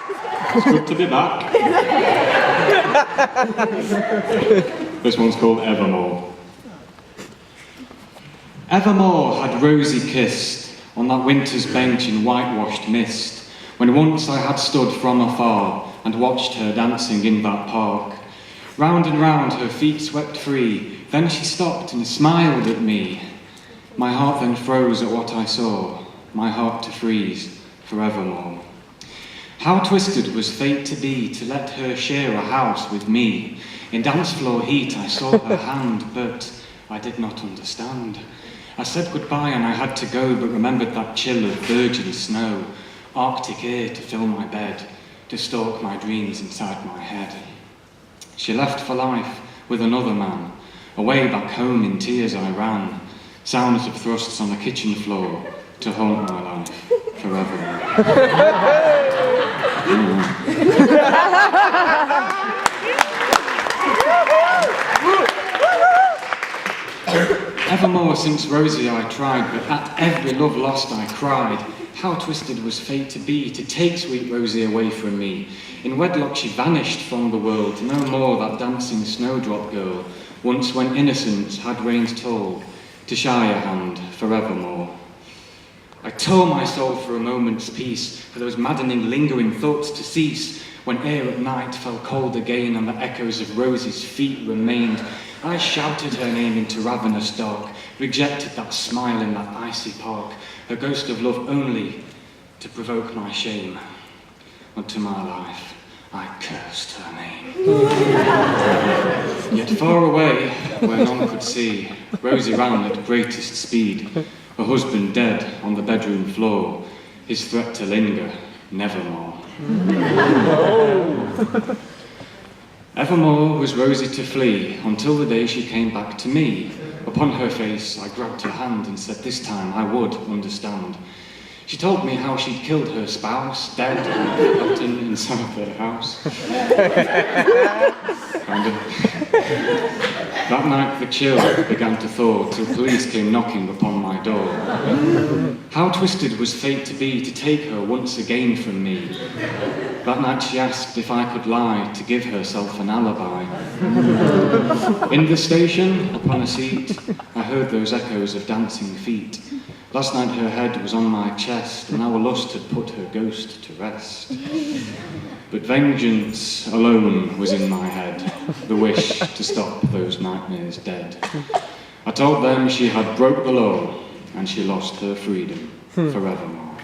It's good to be back. This one's called Evermore. Evermore had Rosie kissed on that winter's bench in whitewashed mist, when once I had stood from afar and watched her dancing in that park. Round and round her feet swept free, then she stopped and smiled at me. My heart then froze at what I saw, my heart to freeze forevermore. How twisted was fate to be, to let her share a house with me. In dance floor heat I saw her hand, but I did not understand. I said goodbye and I had to go, but remembered that chill of virgin snow, Arctic air to fill my bed, to stalk my dreams inside my head. She left for life with another man, away back home in tears I ran, sounds of thrusts on the kitchen floor, to haunt my life forever. Evermore since Rosie I tried, but at every love lost I cried. How twisted was fate to be, to take sweet Rosie away from me. In wedlock she vanished from the world, no more that dancing snowdrop girl, once when innocence had reigned tall, to shy a hand forevermore. I tore my soul for a moment's peace, for those maddening lingering thoughts to cease, when ere at night fell cold again and the echoes of Rosie's feet remained. I shouted her name into ravenous dark, rejected that smile in that icy park, her ghost of love only to provoke my shame. Unto my life I cursed her name. Yet far away, where none could see, Rosie ran at greatest speed, her husband dead on the bedroom floor, his threat to linger nevermore. Evermore was Rosie to flee, until the day she came back to me. Upon her face I grabbed her hand and said this time I would understand. She told me how she'd killed her spouse, dead and forgotten inside their house. Kind of. That night the chill began to thaw, till police came knocking upon my door. How twisted was fate to be, to take her once again from me. That night she asked if I could lie, to give herself an alibi. In the station, upon a seat, I heard those echoes of dancing feet. Last night her head was on my chest, and our lust had put her ghost to rest. But vengeance alone was in my head, the wish to stop those nightmares dead. I told them she had broke the law, and she lost her freedom forevermore.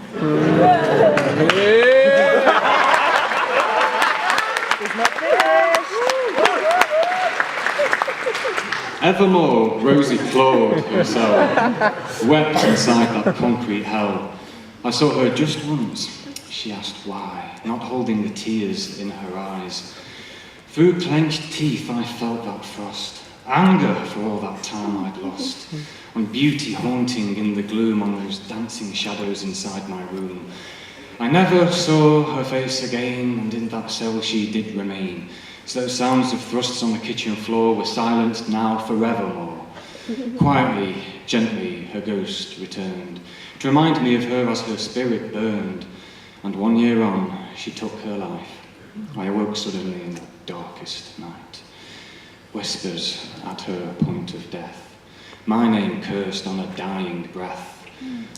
Evermore, Rosie clawed herself, wept inside that concrete hell. I saw her just once. She asked why, not holding the tears in her eyes. Through clenched teeth I felt that frost, anger for all that time I'd lost, on beauty haunting in the gloom, on those dancing shadows inside my room. I never saw her face again, and in that cell she did remain. So those sounds of thrusts on the kitchen floor were silenced now forevermore. Quietly, gently, her ghost returned, to remind me of her as her spirit burned. And 1 year on, she took her life. I awoke suddenly in the darkest night. Whispers at her point of death, my name cursed on a dying breath.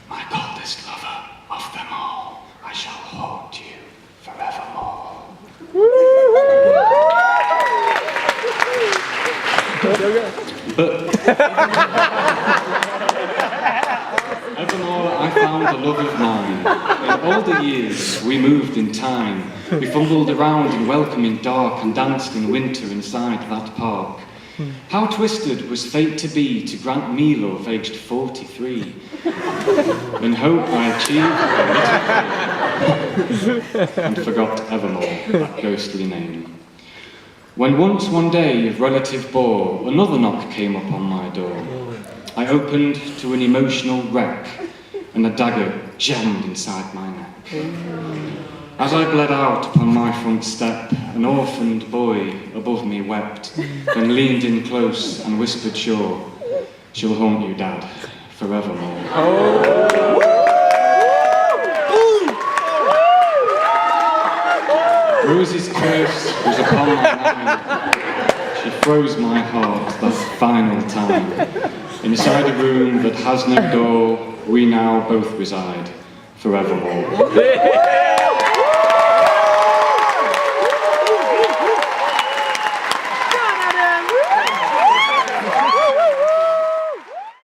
My coldest lover of them all, I shall haunt you forevermore. But evermore I found a love of mine. In older years we moved in time. We fumbled around in welcoming dark and danced in winter inside that park. How twisted was fate to be, to grant me love aged 43. In hope I achieved and forgot evermore that ghostly name. When once one day of relative bore, another knock came upon my door. I opened to an emotional wreck, and a dagger jammed inside my neck. As I bled out upon my front step, an orphaned boy above me wept, then leaned in close and whispered sure, she'll haunt you, Dad, forevermore. Rosie's curse was upon my mind. She froze my heart that final time. Inside a room that has no door, we now both reside forevermore.